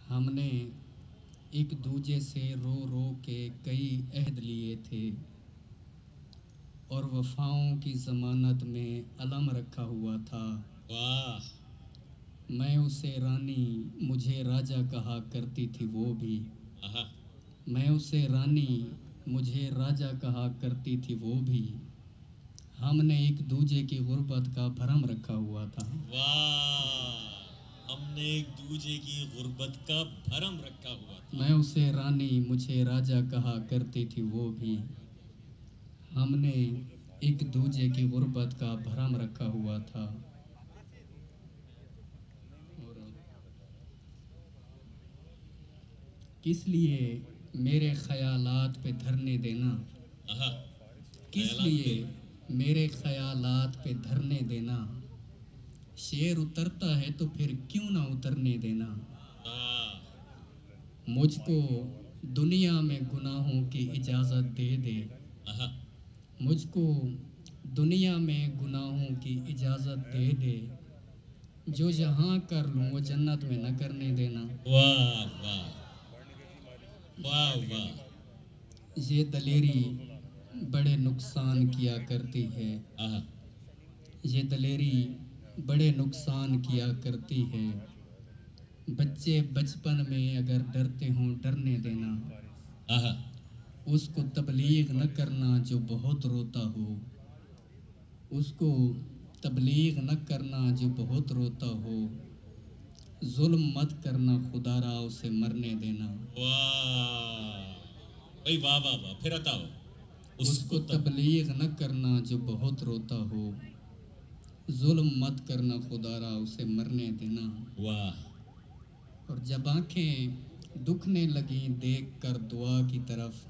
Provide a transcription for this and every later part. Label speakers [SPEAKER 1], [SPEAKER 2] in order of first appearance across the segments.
[SPEAKER 1] हमने एक दूजे से रो रो के कई अहद लिए थे और वफाओं की ज़मानत में अलम रखा हुआ था।
[SPEAKER 2] वाह।
[SPEAKER 1] मैं उसे रानी मुझे राजा कहा करती थी वो भी।
[SPEAKER 2] आहा।
[SPEAKER 1] मैं उसे रानी मुझे राजा कहा करती थी वो भी। हमने एक दूजे की गुर्बत का भरम रखा हुआ था।
[SPEAKER 2] वाह, हमने एक दूजे की गुर्बत का भरम रखा हुआ था।
[SPEAKER 1] मैं उसे रानी मुझे राजा कहा करती थी वो भी। हमने एक दूजे की गुर्बत का भरम रखा हुआ था। और किस लिए मेरे ख्यालात पे धरने देना,
[SPEAKER 2] आहा।
[SPEAKER 1] किस
[SPEAKER 2] ख्यालात
[SPEAKER 1] लिए
[SPEAKER 2] पे।
[SPEAKER 1] मेरे ख्यालात पे धरने देना। शेर उतरता है तो फिर क्यों ना उतरने देना।
[SPEAKER 2] वाह।
[SPEAKER 1] मुझको दुनिया में गुनाहों की इजाज़त दे दे।
[SPEAKER 2] आहा।
[SPEAKER 1] मुझको दुनिया में गुनाहों की इजाज़त दे दे। जो जहाँ कर लूँ वो जन्नत में न करने देना।
[SPEAKER 2] वाह वाह वाह वाह।
[SPEAKER 1] ये दलेरी बड़े नुकसान किया करती है।
[SPEAKER 2] आहा।
[SPEAKER 1] ये दलेरी बड़े नुकसान किया करती है। बच्चे बचपन में अगर डरते हों डरने देना।
[SPEAKER 2] आहा।
[SPEAKER 1] उसको तबलीग न करना जो बहुत रोता हो। उसको तबलीग न करना जो बहुत रोता हो। जुल्म मत करना खुदारा उसे मरने देना।
[SPEAKER 2] वाह भाई, वाह वाह वाह, फिर बताओ।
[SPEAKER 1] उसको तबलीग न करना जो बहुत रोता हो। जुल्म मत करना खुदारा उसे मरने देना।
[SPEAKER 2] वाह।
[SPEAKER 1] और जब आंखें दुखने लगी देख कर दुआ की तरफ।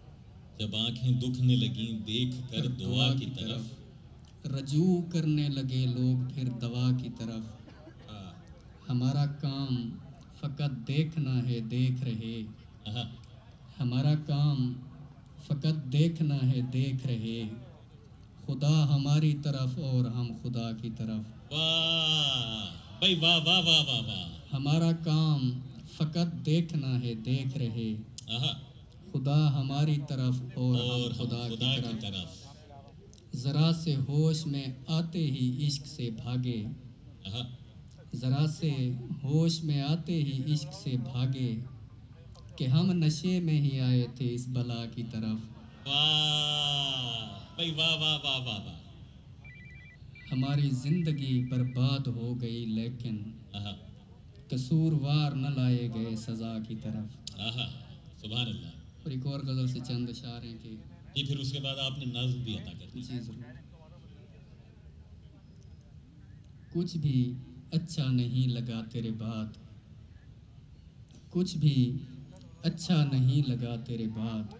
[SPEAKER 2] जब आंखें दुखने लगी देख कर दुआ की तरफ।
[SPEAKER 1] रजू करने लगे लोग फिर दवा की तरफ। हमारा काम फ़कत देखना है देख रहे।
[SPEAKER 2] आहा।
[SPEAKER 1] हमारा काम फ़कत देखना है देख रहे। खुदा हमारी तरफ और हम खुदा की तरफ।
[SPEAKER 2] वाह भाई, वाह वाह वाह वाह वाह।
[SPEAKER 1] हमारा काम फ़कत देखना है देख रहे।
[SPEAKER 2] आहा।
[SPEAKER 1] खुदा हमारी तरफ और हम खुदा की तरफ। ज़रा से होश में आते ही इश्क से भागे।
[SPEAKER 2] आहा।
[SPEAKER 1] ज़रा से होश में आते ही इश्क से भागे। कि हम नशे में ही आए थे इस बला की तरफ।
[SPEAKER 2] वाह भाई, वाह वाह वाह वाह वाह।
[SPEAKER 1] हमारी ज़िंदगी बर्बाद हो गई लेकिन
[SPEAKER 2] आहा।
[SPEAKER 1] कसूरवार न लाए गए सज़ा की तरफ।
[SPEAKER 2] आहा। सुभान अल्लाह।
[SPEAKER 1] और एक और गज़ल से चंद इशारे के।
[SPEAKER 2] जी, फिर उसके बाद आपने नज़्म भी अता कर दी।
[SPEAKER 1] जी ज़रूर। कुछ भी अच्छा नहीं लगा तेरे बाद। कुछ भी अच्छा नहीं लगा तेरे बाद।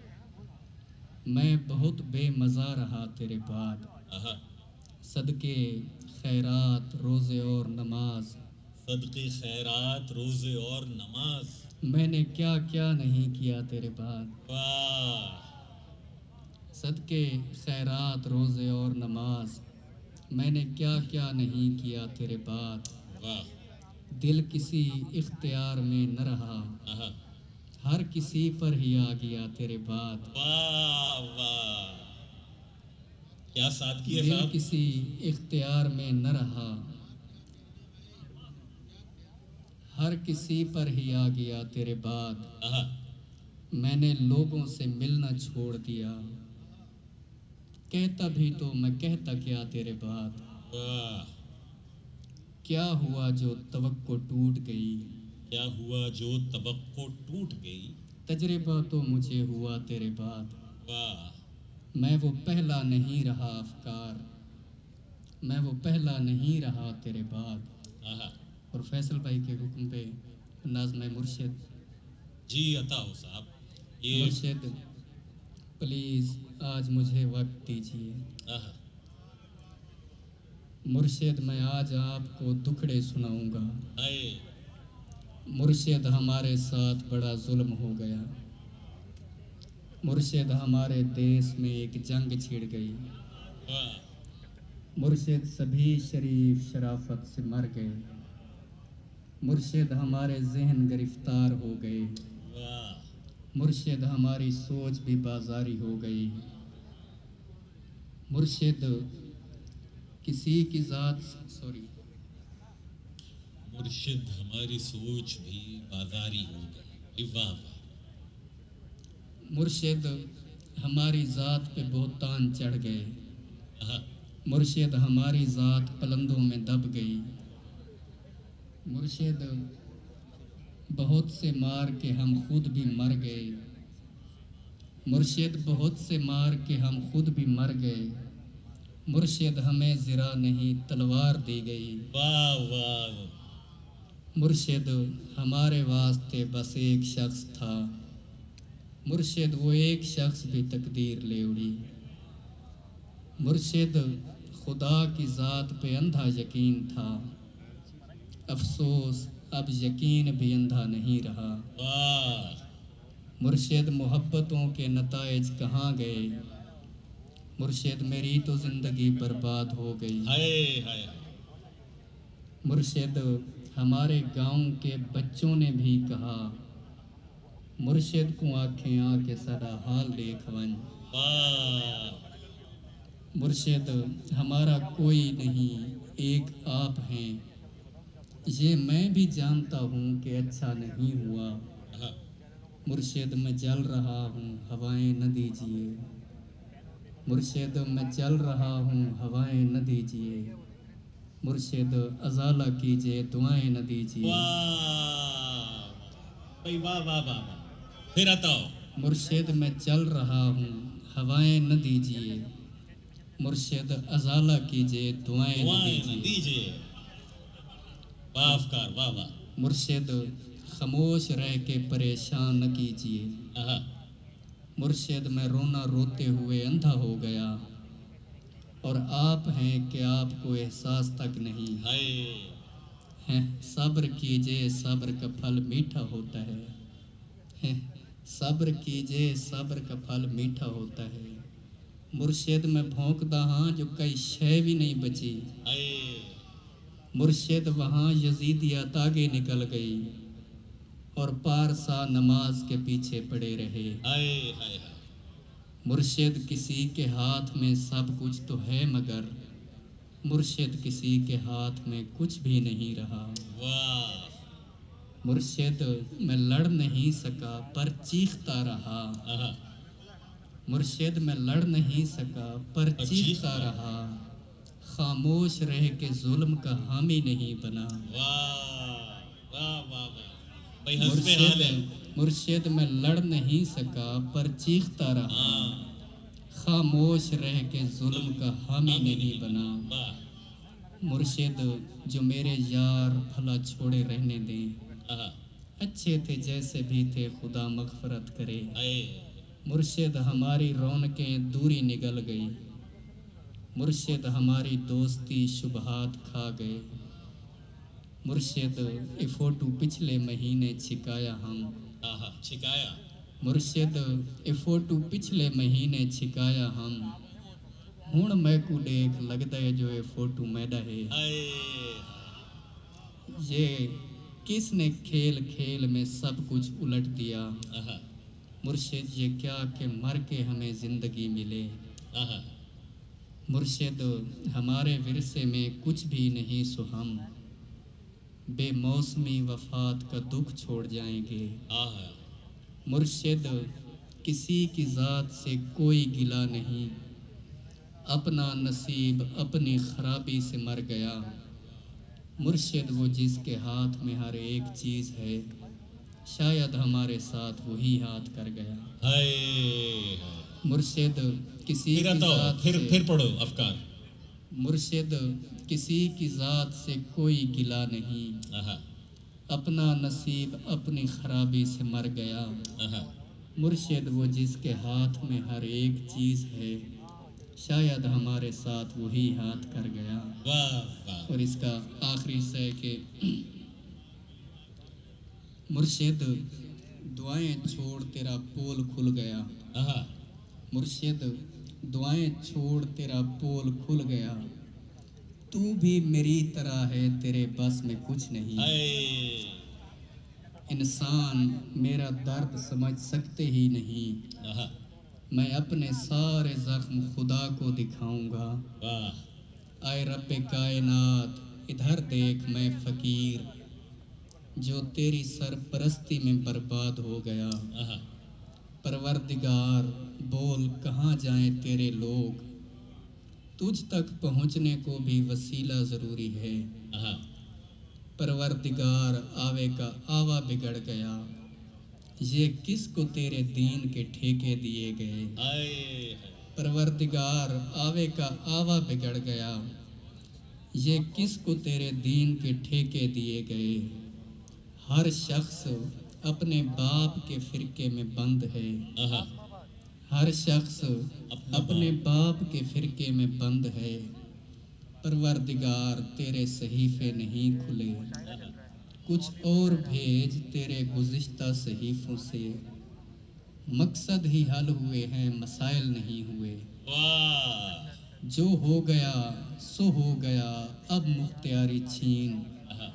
[SPEAKER 1] मैं बहुत बेमज़ा रहा तेरे बाद।
[SPEAKER 2] आहा।
[SPEAKER 1] सदके खैरात रोज़े और नमाज।
[SPEAKER 2] सदक़े खैरात रोज़े और नमाज।
[SPEAKER 1] मैंने क्या क्या नहीं किया तेरे बाद।
[SPEAKER 2] वाह।
[SPEAKER 1] सदके खैरात रोज़े और नमाज। मैंने क्या क्या नहीं किया तेरे बाद।
[SPEAKER 2] वाह।
[SPEAKER 1] दिल किसी इख्तियार में न रहा।
[SPEAKER 2] आहा।
[SPEAKER 1] हर किसी पर ही आ गया तेरे बाद।
[SPEAKER 2] वाह वाह, क्या सादगी है
[SPEAKER 1] दिल
[SPEAKER 2] साहब।
[SPEAKER 1] किसी इख्तियार में न रहा। हर किसी पर ही आ गया तेरे बाद।
[SPEAKER 2] आहा।
[SPEAKER 1] मैंने लोगों से मिलना छोड़ दिया। कहता भी तो मैं कहता क्या तेरे बाद।
[SPEAKER 2] वाह।
[SPEAKER 1] क्या हुआ जो तवक्को टूट गई।
[SPEAKER 2] क्या हुआ जो तवक्को टूट गई।
[SPEAKER 1] तजर्बा तो मुझे हुआ तेरे बाद।
[SPEAKER 2] वाह।
[SPEAKER 1] मैं वो पहला नहीं रहा अफकार। मैं वो पहला नहीं रहा तेरे बाद।
[SPEAKER 2] आहा।
[SPEAKER 1] और फैसल भाई के हुक्म पे नाज़्म मुर्शिद।
[SPEAKER 2] जी अता हो साहब। ये
[SPEAKER 1] मुर्शिद प्लीज़ आज मुझे वक्त दीजिए।
[SPEAKER 2] आहा।
[SPEAKER 1] मुर्शिद मैं आज आपको दुखड़े सुनाऊंगा।
[SPEAKER 2] हाय।
[SPEAKER 1] मुर्शिद हमारे साथ बड़ा जुल्म हो गया। मुर्शिद हमारे देश में एक जंग छिड़ गई।
[SPEAKER 2] वाह।
[SPEAKER 1] मुर्शिद सभी शरीफ शराफत से मर गए। मुर्शिद हमारे जहन गिरफ्तार हो गए,
[SPEAKER 2] वाह
[SPEAKER 1] मुर्शिद हमारी सोच भी बाजारी हो गई। मुर्शिद किसी की ज़ात सॉरी
[SPEAKER 2] मुर्शिद हमारी सोच भी बाजारी हो गई। वाह वाह
[SPEAKER 1] मुर्शिद हमारी ज़ात पे बोहतान चढ़ गए,
[SPEAKER 2] आहा,
[SPEAKER 1] मुर्शिद हमारी ज़ात पलंदों में दब गई। मुर्शिद बहुत से मार के हम खुद भी मर गए, मुर्शिद बहुत से मार के हम खुद भी मर गए। मुर्शिद हमें ज़रा नहीं तलवार दी गई।
[SPEAKER 2] वाह वाह
[SPEAKER 1] मुर्शिद हमारे वास्ते बस एक शख्स था, मुर्शिद वो एक शख्स भी तकदीर ले उड़ी। मुर्शिद खुदा की ज़ात पे अंधा यकीन था, अफसोस अब यकीन भी अंधा नहीं रहा।
[SPEAKER 2] वाह
[SPEAKER 1] मुर्शिद मोहब्बतों के नताइज कहाँ गए, मुर्शिद मेरी तो ज़िंदगी बर्बाद हो गई।
[SPEAKER 2] हाय हाय
[SPEAKER 1] मुर्शिद हमारे गांव के बच्चों ने भी कहा, मुर्शिद को आँखें आके सारा हाल देखवन।
[SPEAKER 2] वाह
[SPEAKER 1] मुर्शिद हमारा कोई नहीं एक आप हैं, ये मैं भी जानता हूँ कि अच्छा नहीं हुआ।
[SPEAKER 2] आहा,
[SPEAKER 1] मुर्शिद मैं जल रहा हूँ हवाएं न दीजिए, मुर्शिद मैं जल रहा हूँ हवाएं न दीजिए। मुर्शिद अजाला कीजिए दुआएं न दीजिए।
[SPEAKER 2] वाह भाई वाह वाह वाह वाह फिर आता हो।
[SPEAKER 1] मुर्शिद मैं चल रहा हूँ हवाएं न दीजिए, मुर्शिद अजाला कीजिए दुआएं न
[SPEAKER 2] दुआएं न
[SPEAKER 1] दीजिए।
[SPEAKER 2] दीजिए। वाह अफकार वाह वाह
[SPEAKER 1] मुर्शिद खामोश रह के परेशान न कीजिए,
[SPEAKER 2] आहा,
[SPEAKER 1] मुर्शिद मैं रोना रोते हुए अंधा हो गया, और आप हैं कि आपको एहसास तक नहीं
[SPEAKER 2] हाय
[SPEAKER 1] है। सब्र कीजिए सब्र का फल मीठा होता है, सब्र कीजिए सब्र का फल मीठा होता है। मुर्शिद में भौंकदा हाँ जो कई शय भी नहीं बची,
[SPEAKER 2] हाय
[SPEAKER 1] मुर्शिद वहाँ यजीदिया तागे निकल गई, और पारसा नमाज के पीछे पड़े रहे।
[SPEAKER 2] हाय हाय हाय
[SPEAKER 1] मुर्शिद किसी के हाथ में सब कुछ तो है, मगर मुर्शिद किसी के हाथ में कुछ भी नहीं रहा।
[SPEAKER 2] वाह
[SPEAKER 1] मुर्शिद मैं लड़ नहीं सका पर चीखता रहा,
[SPEAKER 2] आहा,
[SPEAKER 1] मुर्शिद मैं लड़ नहीं सका पर
[SPEAKER 2] पर
[SPEAKER 1] चीखता
[SPEAKER 2] चीखता
[SPEAKER 1] रहा, खामोश रह के जुल्म का हामी नहीं बना।
[SPEAKER 2] वाह वाह वाह वाह भाई हंसते हाल है।
[SPEAKER 1] मुर्शिद मैं लड़ नहीं सका पर चीखता रहा,
[SPEAKER 2] हाँ
[SPEAKER 1] खामोश रह के जुल्म का हामी नहीं बना।
[SPEAKER 2] वाह
[SPEAKER 1] मुर्शिद जो मेरे यार भला छोड़े रहने दें,
[SPEAKER 2] आहा,
[SPEAKER 1] अच्छे थे जैसे भी थे खुदा मगफरत करे।
[SPEAKER 2] हाय
[SPEAKER 1] मुर्शिद हमारी रौनकें दूरी निगल गई, मुर्शिद हमारी दोस्ती शुबहात खा गए। मुर्शिद ये फोटो पिछले महीने छिकाया हम,
[SPEAKER 2] आहा, छिकाया
[SPEAKER 1] मुर्शिद ये फोटो पिछले महीने छिकाया हम, हुण मैकू देख लगदा है जो ये फोटो मैदा है।
[SPEAKER 2] हाय
[SPEAKER 1] ये किसने खेल खेल में सब कुछ उलट दिया,
[SPEAKER 2] आहा,
[SPEAKER 1] मुर्शिद ये क्या कि मर के हमें ज़िंदगी मिले।
[SPEAKER 2] आहा,
[SPEAKER 1] मुर्शिद हमारे विरसे में कुछ भी नहीं सो हम बेमौसमी वफ़ात का दुख छोड़ जाएंगे।
[SPEAKER 2] आहा,
[SPEAKER 1] मुर्शिद किसी की ज़ात से कोई गिला नहीं, अपना नसीब अपनी खराबी से मर गया। मुर्शिद वो जिसके हाथ में हर एक चीज़ है, शायद हमारे साथ वही हाथ कर गया।
[SPEAKER 2] हाय
[SPEAKER 1] मुर्शिद किसी
[SPEAKER 2] फिर
[SPEAKER 1] की
[SPEAKER 2] आता हो।
[SPEAKER 1] ज़ात
[SPEAKER 2] फिर
[SPEAKER 1] से
[SPEAKER 2] पढ़ो अफकार।
[SPEAKER 1] मुर्शिद किसी की ज़ात से कोई गिला नहीं,
[SPEAKER 2] आहा,
[SPEAKER 1] अपना नसीब अपनी खराबी से मर गया।
[SPEAKER 2] आहा,
[SPEAKER 1] मुर्शिद वो जिसके हाथ में हर एक चीज़ है, शायद हमारे साथ वही हाथ कर गया।
[SPEAKER 2] वाह वाह
[SPEAKER 1] और इसका आखिरी हिस्सा है कि मुर्शिद दुआएं छोड़ तेरा पोल खुल गया,
[SPEAKER 2] आहा,
[SPEAKER 1] मुर्शिद दुआएं छोड़ तेरा पोल खुल गया, तू भी मेरी तरह है, तेरे बस में कुछ नहीं।
[SPEAKER 2] हाय
[SPEAKER 1] इंसान मेरा दर्द समझ सकते ही नहीं।
[SPEAKER 2] आहा
[SPEAKER 1] मैं अपने सारे जख्म खुदा को दिखाऊंगा।
[SPEAKER 2] वाह
[SPEAKER 1] आए रब्बे कायनात, इधर देख मैं फ़कीर, जो तेरी सरपरस्ती में बर्बाद हो गया।
[SPEAKER 2] आहा
[SPEAKER 1] परवरदिगार, बोल कहाँ जाएं तेरे लोग, तुझ तक पहुँचने को भी वसीला ज़रूरी है।
[SPEAKER 2] आहा
[SPEAKER 1] परवरदिगार, आवे का आवा बिगड़ गया, ये किसको तेरे दीन के ठेके दिए गए।
[SPEAKER 2] हाय
[SPEAKER 1] परवरदिगार, आवे का आवा बिगड़ गया, ये किसको तेरे दीन के ठेके दिए गए। हर शख्स अपने बाप के फ़िरके में बंद है।
[SPEAKER 2] आहा
[SPEAKER 1] हर शख्स
[SPEAKER 2] अपना
[SPEAKER 1] अपने बाप के फ़िरके में बंद है। परवरदिगार, तेरे सहीफ़े नहीं खुले,
[SPEAKER 2] आहा
[SPEAKER 1] कुछ और भेज तेरे गुज़िश्ता सहीफ़ों से। मकसद ही हल हुए हैं, मसाइल नहीं हुए।
[SPEAKER 2] वाह
[SPEAKER 1] जो हो गया सो हो गया, अब मुख्तियारी छीन।
[SPEAKER 2] आहा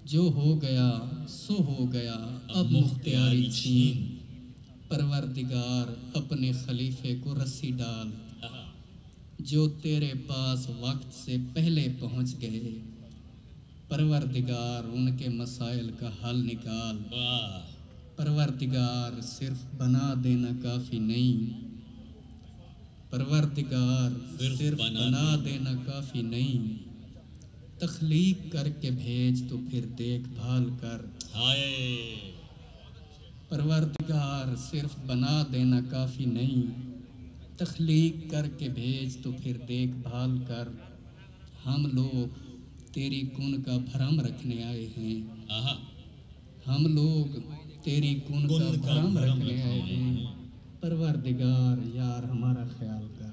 [SPEAKER 1] जो हो गया सो हो गया, अब मुख्तियारी छीन। परवरदिगार, अपने खलीफे को रस्सी डाल,
[SPEAKER 2] आहा
[SPEAKER 1] जो तेरे पास वक्त से पहले पहुंच गए। परवरदिगार, उनके मसाइल का हल निकाल।
[SPEAKER 2] वाह
[SPEAKER 1] परवरदिगार, सिर्फ बना देना काफ़ी नहीं। परवरदिगार,
[SPEAKER 2] सिर्फ
[SPEAKER 1] सिर्फ बना देना काफ़ी नहीं, तख्लीक करके भेज तो फिर देखभाल कर।
[SPEAKER 2] हाय
[SPEAKER 1] परवरदिगार, सिर्फ बना देना काफ़ी नहीं, तख्लीक करके भेज तो फिर देखभाल कर। हम लोग तेरी गुण का भरम रखने आए हैं।
[SPEAKER 2] आहा
[SPEAKER 1] हम लोग तेरी गुण का भरम रखने आए हैं। परवरदिगार, यार हमारा ख्याल कर।